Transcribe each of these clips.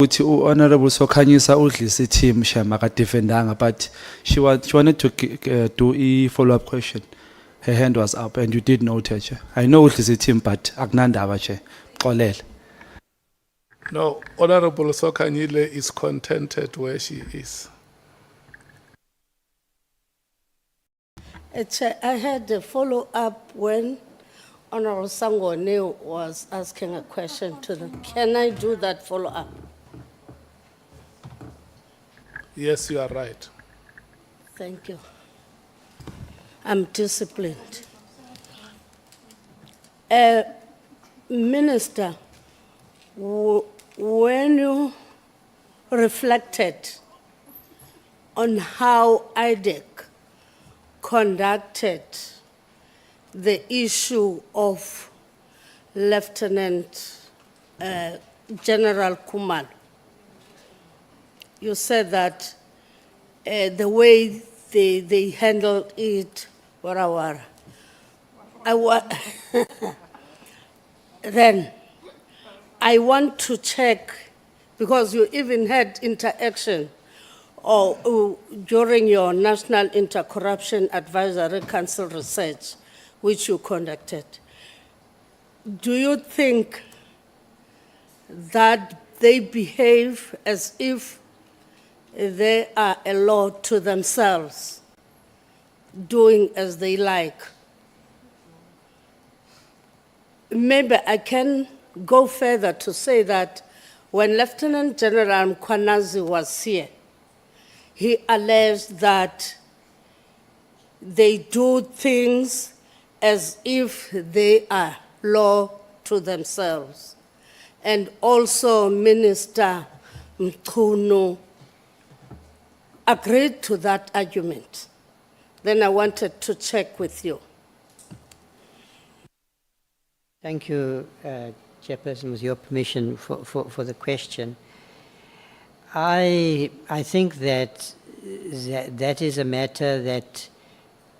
Uthi Honorable Sokhanyisa udlisa team shema akadefendanga, but she wanted to do a follow-up question. Her hand was up and you did note her. Chair. I know udlisa team, but akunandaba Chair. Xolele. No, Honorable Sokanyile is contented where she is. I had a follow-up when Honorable Sangone was asking a question to them. Can I do that follow-up? Yes, you are right. Thank you. I'm disciplined. Minister, when you reflected on how IDEC conducted the issue of Lieutenant General Kumalo, you said that the way they handled it, whatever. Then I want to check, because you even had interaction during your National Inter-Corruption Advisory Council research, which you conducted. Do you think that they behave as if they are a law to themselves, doing as they like? Maybe I can go further to say that when Lieutenant General Mkwanazi was here, he alleged that they do things as if they are law to themselves. And also Minister Mkhunu agreed to that argument. Then I wanted to check with you. Thank you, Chairperson, with your permission for the question. I think that is a matter that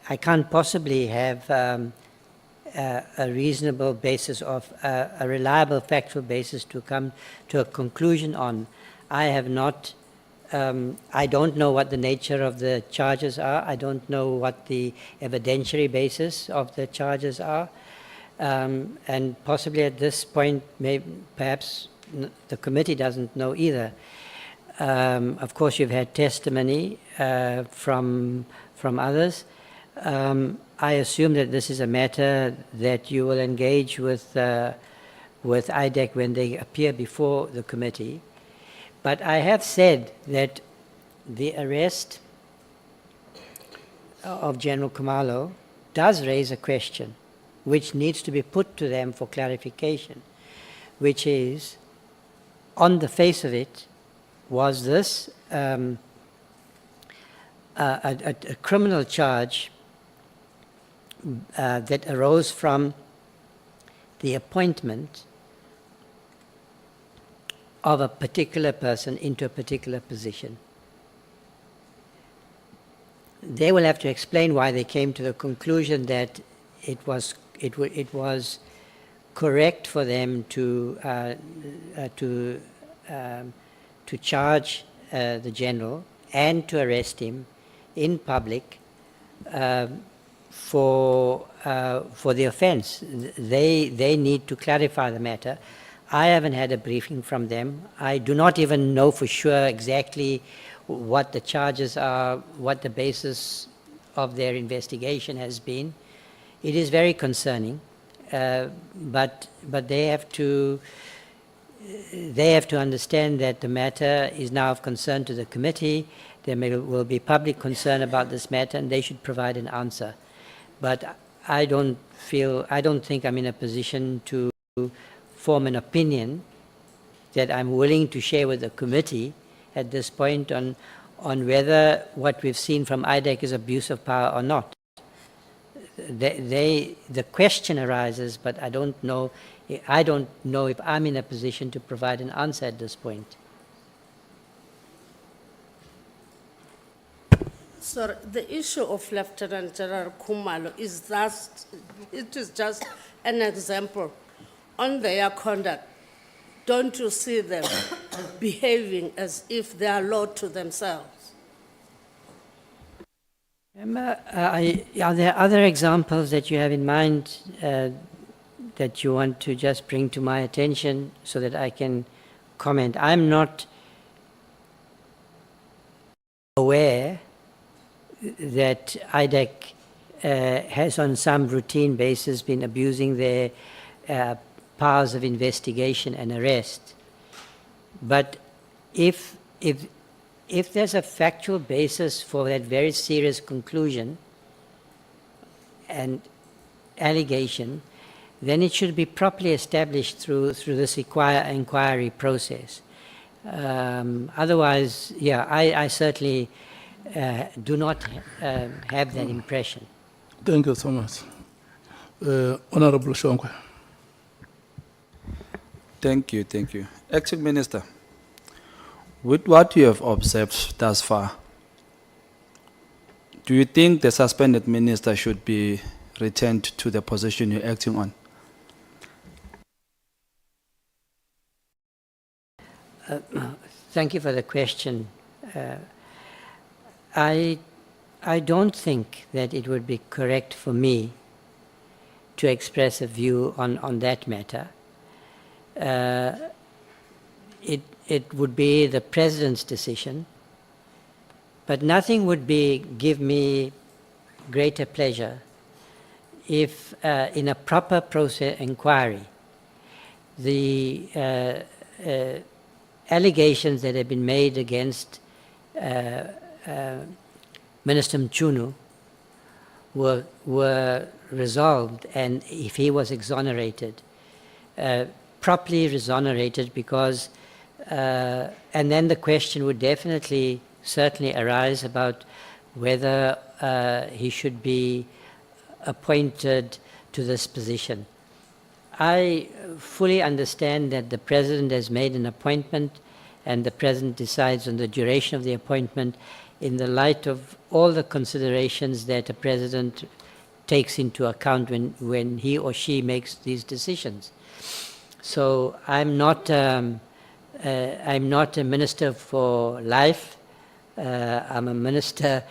I can't possibly have a reasonable basis of a reliable factual basis to come to a conclusion on. I have not, I don't know what the nature of the charges are. I don't know what the evidentiary basis of the charges are. And possibly at this point, perhaps the committee doesn't know either. Of course, you've had testimony from others. I assume that this is a matter that you will engage with IDEC when they appear before the committee. But I have said that the arrest of General Kumalo does raise a question which needs to be put to them for clarification, which is, on the face of it, was this a criminal charge that arose from the appointment of a particular person into a particular position? They will have to explain why they came to the conclusion that it was correct for them to charge the general and to arrest him in public for the offense. They need to clarify the matter. I haven't had a briefing from them. I do not even know for sure exactly what the charges are, what the basis of their investigation has been. It is very concerning, but they have to understand that the matter is now of concern to the committee. There will be public concern about this matter, and they should provide an answer. But I don't think I'm in a position to form an opinion that I'm willing to share with the committee at this point on whether what we've seen from IDEC is abuse of power or not. The question arises, but I don't know if I'm in a position to provide an answer at this point. Sir, the issue of Lieutenant General Kumalo is just an example on their conduct. Don't you see them behaving as if they are law to themselves. Are there other examples that you have in mind that you want to just bring to my attention so that I can comment? I'm not aware that IDEC has on some routine basis been abusing their powers of investigation and arrest. But if there's a factual basis for that very serious conclusion and allegation, then it should be properly established through this inquiry process. Otherwise, yeah, I certainly do not have that impression. Thank you so much. Honorable Shongwe. Thank you, thank you. Acting Minister, with what you have observed thus far, do you think the suspended minister should be returned to the position you're acting on? Thank you for the question. I don't think that it would be correct for me to express a view on that matter. It would be the President's decision, but nothing would give me greater pleasure if in a proper process inquiry, the allegations that have been made against Minister Mchunu were resolved, and if he was exonerated, properly exonerated, because and then the question would certainly arise about whether he should be appointed to this position. I fully understand that the President has made an appointment and the President decides on the duration of the appointment in the light of all the considerations that a President takes into account when he or she makes these decisions. So I'm not a minister for life. I'm a minister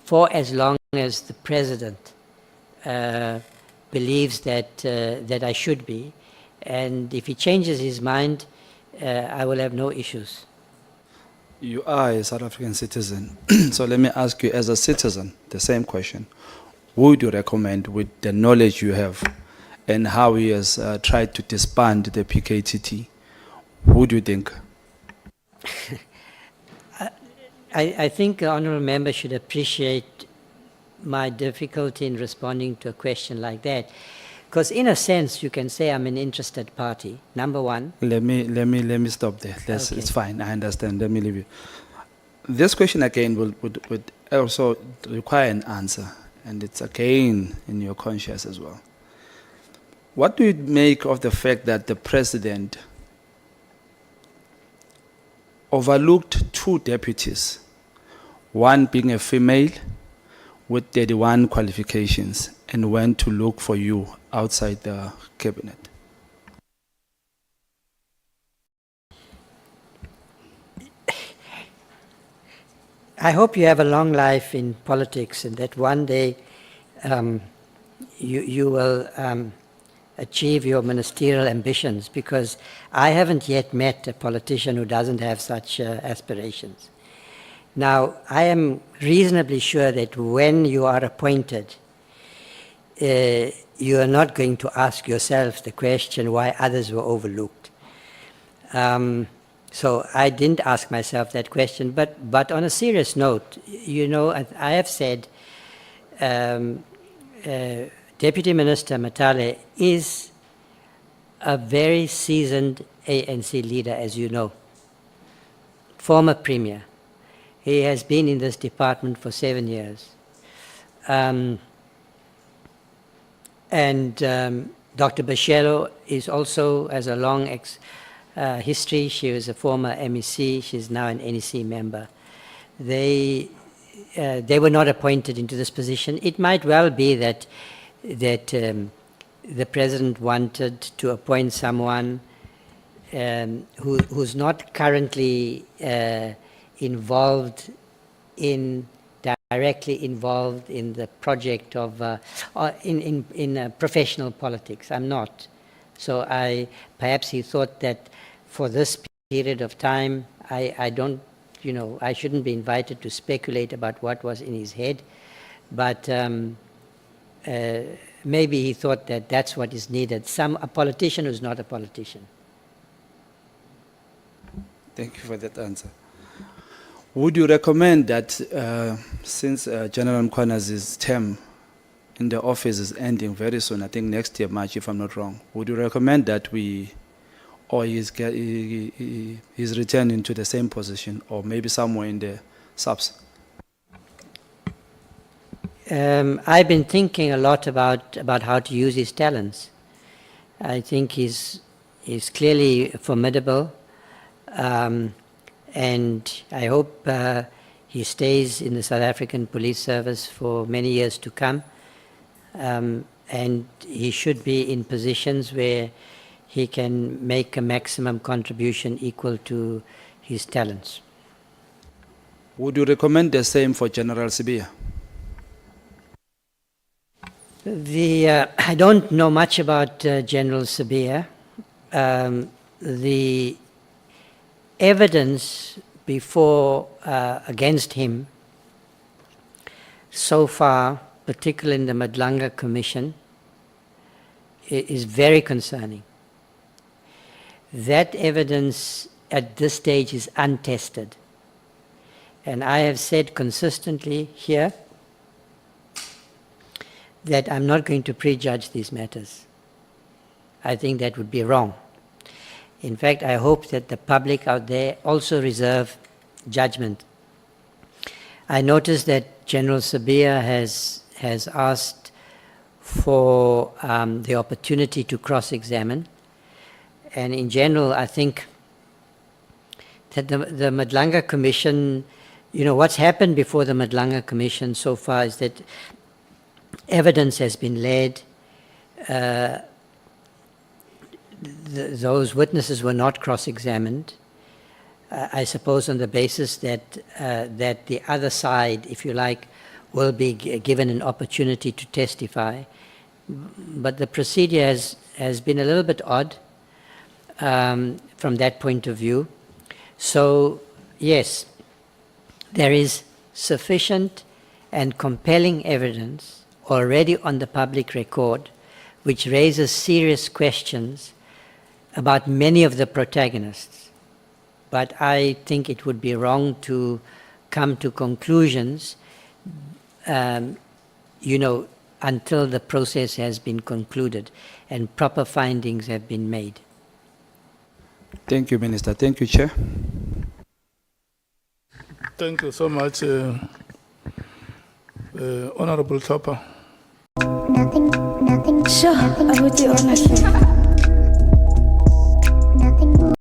for as long as the President believes that I should be. And if he changes his mind, I will have no issues. You are a South African citizen. So let me ask you, as a citizen, the same question. Who would you recommend, with the knowledge you have and how he has tried to disband the PKTT? Who do you think? I think the Honourable Member should appreciate my difficulty in responding to a question like that. Because in a sense, you can say I'm an interested party, number one. Let me stop there. Okay. It's fine, I understand. Let me leave you. This question again would also require an answer, and it's again in your conscience as well. What do you make of the fact that the President overlooked 2 deputies, one being a female with 31 qualifications, and went to look for you outside the cabinet? I hope you have a long life in politics and that one day you will achieve your ministerial ambitions, because I haven't yet met a politician who doesn't have such aspirations. Now, I am reasonably sure that when you are appointed, you are not going to ask yourself the question why others were overlooked. So I didn't ask myself that question, but on a serious note, you know, I have said Deputy Minister Matale is a very seasoned ANC leader, as you know, former Premier. He has been in this department for 7 years. Dr. Bashelo is also has a long history. She was a former MEC. She's now an NEC member. They were not appointed into this position. It might well be that the President wanted to appoint someone who's not currently directly involved in the project of, or in professional politics. I'm not. So perhaps he thought that for this period of time, I don't, I shouldn't be invited to speculate about what was in his head, but maybe he thought that that's what is needed. A politician who's not a politician. Thank you for that answer. Would you recommend that since General Mkwanazi's term in the office is ending very soon, I think next year, March, if I'm not wrong, would you recommend that he's returning to the same position or maybe somewhere in the Saps? I've been thinking a lot about how to use his talents. I think he's clearly formidable, and I hope he stays in the South African Police Service for many years to come, and he should be in positions where he can make a maximum contribution equal to his talents. Would you recommend the same for General Sibia? I don't know much about General Sibia. The evidence against him so far, particularly in the Madlanga Commission, is very concerning. That evidence at this stage is untested. And I have said consistently here that I'm not going to prejudge these matters. I think that would be wrong. In fact, I hope that the public out there also reserve judgment. I noticed that General Sibia has asked for the opportunity to cross-examine. And in general, I think that the Madlanga Commission, what's happened before the Madlanga Commission so far is that evidence has been laid. Those witnesses were not cross-examined, I suppose on the basis that the other side, if you like, will be given an opportunity to testify. But the procedure has been a little bit odd from that point of view. So, yes, there is sufficient and compelling evidence already on the public record which raises serious questions about many of the protagonists. But I think it would be wrong to come to conclusions, until the process has been concluded and proper findings have been made. Thank you, Minister. Thank you, Chair. Thank you so much, Honorable Topper. Nothing. Sure, I would do honestly.